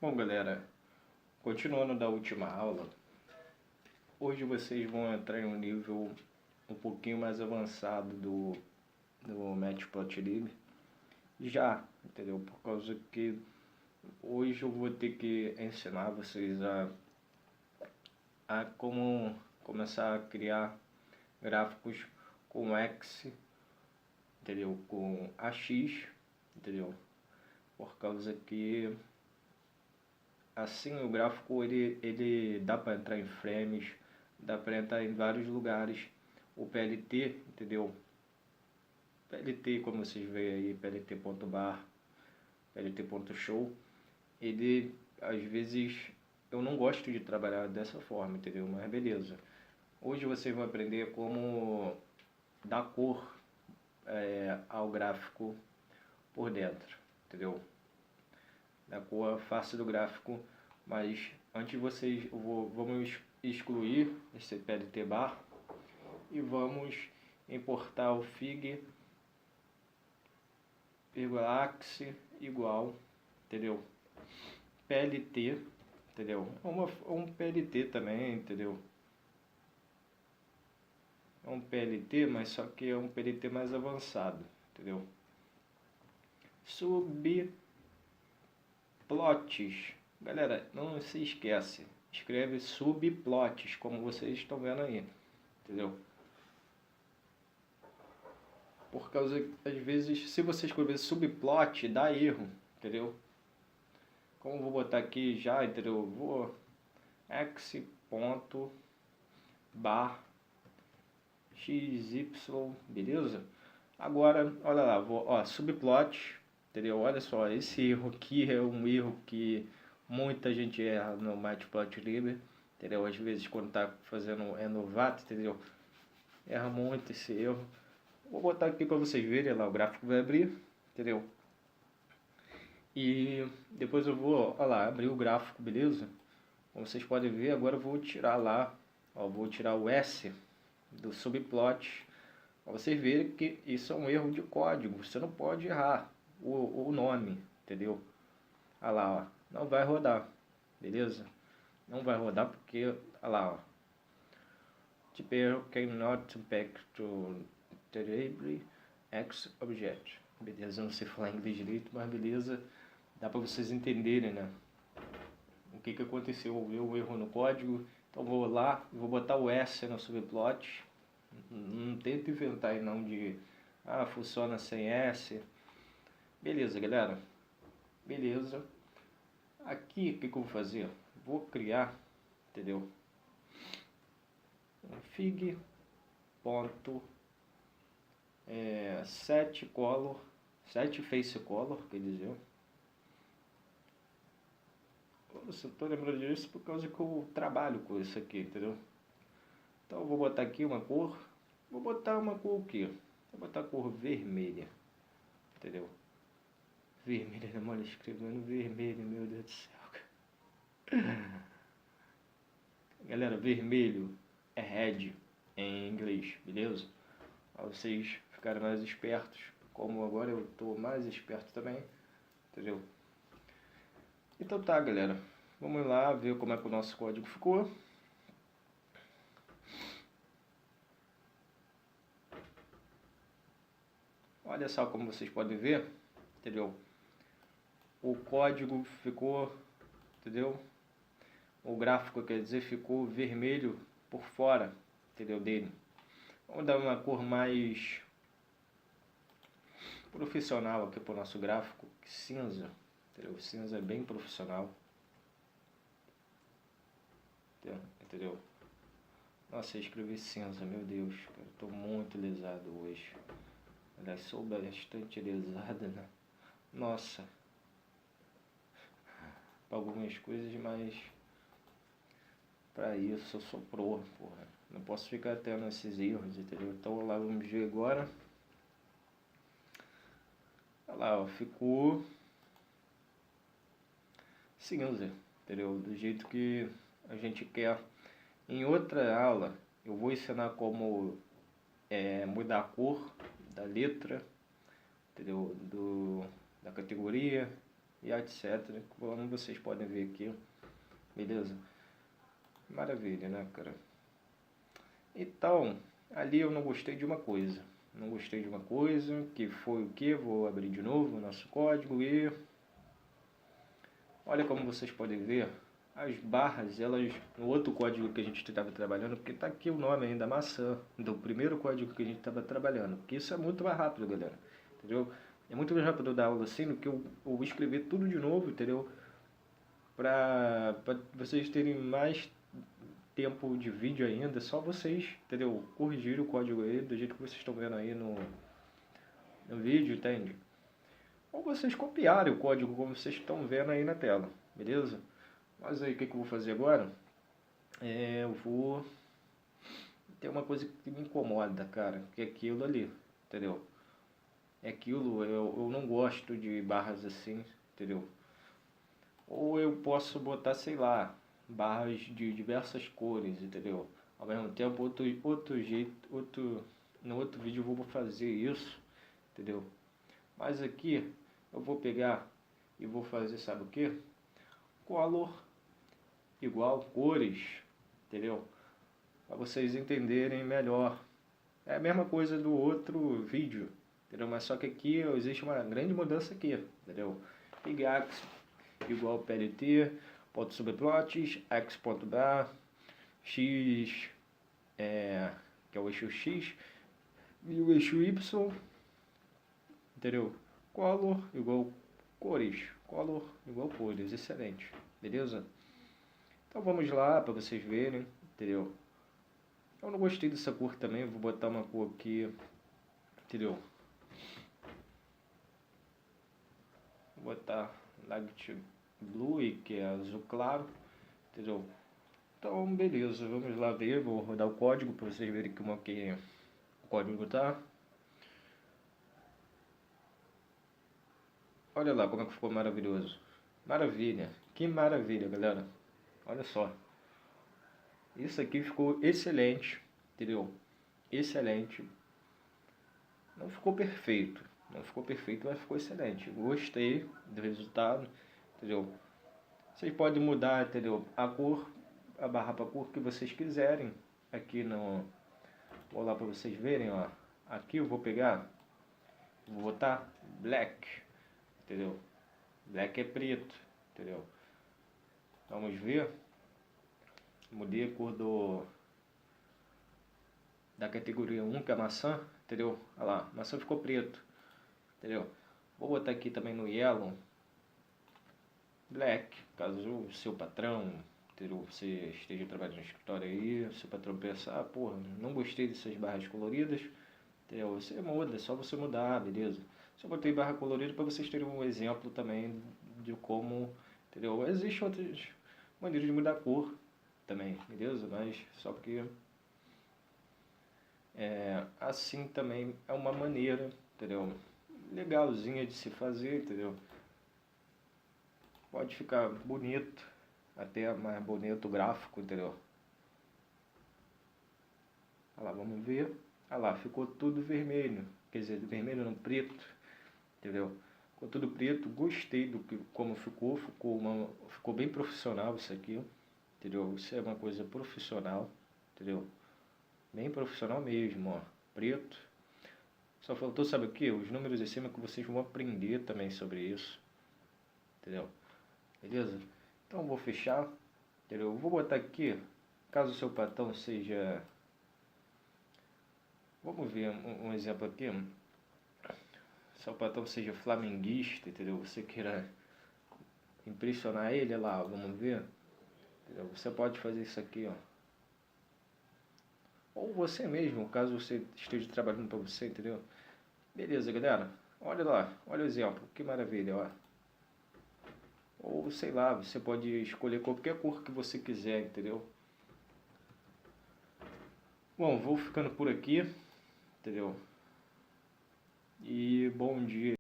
Bom, galera, continuando da última aula, hoje vocês vão entrar em um nível um pouquinho mais avançado do Matplotlib. Já, entendeu? Por causa que hoje eu vou ter que ensinar vocês a como começar a criar gráficos com X, entendeu? Com AX, entendeu? Por causa que assim o gráfico ele dá para entrar em frames, dá para entrar em vários lugares. O PLT, entendeu? PLT, como vocês veem aí, plt.bar, plt.show, ele às vezes eu não gosto de trabalhar dessa forma, entendeu? Mas beleza. Hoje vocês vão aprender como dar cor ao gráfico por dentro, entendeu? Da cor à face do gráfico, mas antes de vocês, vamos excluir esse PLT bar e vamos importar o fig axe igual, entendeu? PLT, entendeu? Um PLT também, entendeu? É um PLT, mas só que é um PLT mais avançado, entendeu? Subplots, galera, não se esquece, escreve subplots, como vocês estão vendo aí, entendeu? Por causa, às vezes, se você escrever subplot, dá erro, entendeu? Como eu vou botar aqui já, entendeu? Vou x.bar xy, beleza? Agora, olha lá, subplot, entendeu? Olha só, esse erro aqui é um erro que muita gente erra no Matplotlib, entendeu? Às vezes quando tá fazendo novato, entendeu? Erra muito esse erro. Vou botar aqui para vocês verem, lá o gráfico vai abrir, entendeu? E depois eu vou, olha lá, abrir o gráfico, beleza? Como vocês podem ver, agora eu vou tirar lá, vou tirar o S do subplot, para vocês verem que isso é um erro de código, você não pode errar o nome, entendeu? Olha lá, ó, não vai rodar, beleza? Não vai rodar porque, olha lá, ó, tipo, cannot back to terribly X object. Beleza, não sei falar inglês direito, mas beleza, dá para vocês entenderem, né? O que aconteceu, houve um erro no código. Então vou lá, vou botar o S no subplot. Não tento inventar aí não de funciona sem S. Beleza, galera. Beleza. Aqui o que eu vou fazer? Vou criar, entendeu? Um fig ponto set color, set face color, quer dizer. Nossa, eu tô lembrando disso por causa que eu trabalho com isso aqui, entendeu? Então eu vou botar aqui uma cor. Vou botar uma cor o quê? Vou botar a cor vermelha, entendeu? Vermelha, não olha, escrevendo vermelho, meu Deus do céu. Galera, vermelho é red em inglês, beleza? Para vocês ficarem mais espertos, como agora eu tô mais esperto também, entendeu? Então tá, galera, vamos lá ver como é que o nosso código ficou. Olha só como vocês podem ver, entendeu? O código ficou, entendeu? O gráfico, quer dizer, ficou vermelho por fora, entendeu, dele. Vamos dar uma cor mais profissional aqui para o nosso gráfico, cinza, entendeu? O cinza é bem profissional, entendeu? Nossa, eu escrevi cinza, meu Deus, eu estou muito lesado hoje. Aliás, sou bastante lesado, né? Nossa, para algumas coisas, mas para isso eu sou pro, porra. Não posso ficar tendo esses erros, entendeu? Então lá, vamos ver agora. Olha lá, ó, ficou cinza, entendeu? Do jeito que a gente quer. Em outra aula eu vou ensinar como mudar a cor da letra, entendeu? Da categoria, e etc. Como vocês podem ver aqui, beleza? Maravilha, né, cara? Então, ali eu não gostei de uma coisa. Não gostei de uma coisa, que foi o que? Vou abrir de novo o nosso código e... olha como vocês podem ver, as barras, elas, no outro código que a gente estava trabalhando, porque está aqui o nome ainda, maçã, do primeiro código que a gente estava trabalhando, porque isso é muito mais rápido, galera, entendeu? É muito mais rápido dar aula assim do que eu escrever tudo de novo, entendeu? Para vocês terem mais tempo de vídeo ainda, só vocês, entendeu? Corrigir o código aí, do jeito que vocês estão vendo aí no vídeo, entende? Ou vocês copiarem o código como vocês estão vendo aí na tela, beleza? Mas aí o que eu vou fazer agora? Eu vou... tem uma coisa que me incomoda, cara, que é aquilo ali, entendeu? É aquilo, eu não gosto de barras assim, entendeu? Ou eu posso botar, sei lá, barras de diversas cores, entendeu? Ao mesmo tempo, outro jeito, no outro vídeo eu vou fazer isso, entendeu? Mas aqui eu vou pegar e vou fazer, sabe o que? Color igual cores, entendeu? Para vocês entenderem melhor. É a mesma coisa do outro vídeo, entendeu? Mas só que aqui existe uma grande mudança aqui, entendeu? X igual PLT, ponto subplots, x.bar, x, que é o eixo x, e o eixo y, entendeu? Color igual cores, color igual cores, excelente, beleza? Então vamos lá para vocês verem, entendeu? Eu não gostei dessa cor também, vou botar uma cor aqui, entendeu? Vou botar light blue, que é azul claro, entendeu? Então beleza, vamos lá ver, vou rodar o código para vocês verem como é que o código tá. Olha lá como é que ficou maravilhoso. Maravilha, que maravilha, galera. Olha só. Isso aqui ficou excelente, entendeu? Excelente. Não ficou perfeito, mas ficou excelente. Gostei do resultado, entendeu? Vocês podem mudar, entendeu? A cor, a barra para a cor que vocês quiserem. Aqui no... vou lá para vocês verem, ó. Aqui eu vou pegar, vou botar black, entendeu? Black é preto, entendeu? Vamos ver. Mudei a cor da categoria 1, que é a maçã, entendeu? Olha lá, maçã ficou preto, entendeu? Vou botar aqui também no yellow, black, caso o seu patrão, entendeu? Você esteja trabalhando no escritório aí, o seu patrão pensar, porra, não gostei dessas barras coloridas, entendeu? Você muda, é só você mudar, beleza? Só botei barra colorida para vocês terem um exemplo também de como, entendeu? Existem outras maneiras de mudar a cor também, beleza? Mas só porque assim também é uma maneira, entendeu? Legalzinha de se fazer, entendeu? Pode ficar bonito, até mais bonito o gráfico, entendeu? Olha lá, vamos ver. Olha lá, ficou tudo vermelho, quer dizer, vermelho não, preto, entendeu? Ficou tudo preto, gostei do que como ficou bem profissional isso aqui, entendeu? Isso é uma coisa profissional, entendeu? Bem profissional mesmo, ó, preto. Só faltou, sabe o que? Os números em cima que vocês vão aprender também sobre isso, entendeu? Beleza? Então vou fechar, entendeu? Vou botar aqui, caso o seu patrão seja... vamos ver um exemplo aqui. Seu patrão seja flamenguista, entendeu? Você queira impressionar ele, olha lá, vamos ver. Entendeu? Você pode fazer isso aqui, ó. Ou você mesmo, caso você esteja trabalhando para você, entendeu? Beleza, galera. Olha lá, olha o exemplo, que maravilha, ó. Ou sei lá, você pode escolher qualquer cor que você quiser, entendeu? Bom, vou ficando por aqui, entendeu? E bom dia.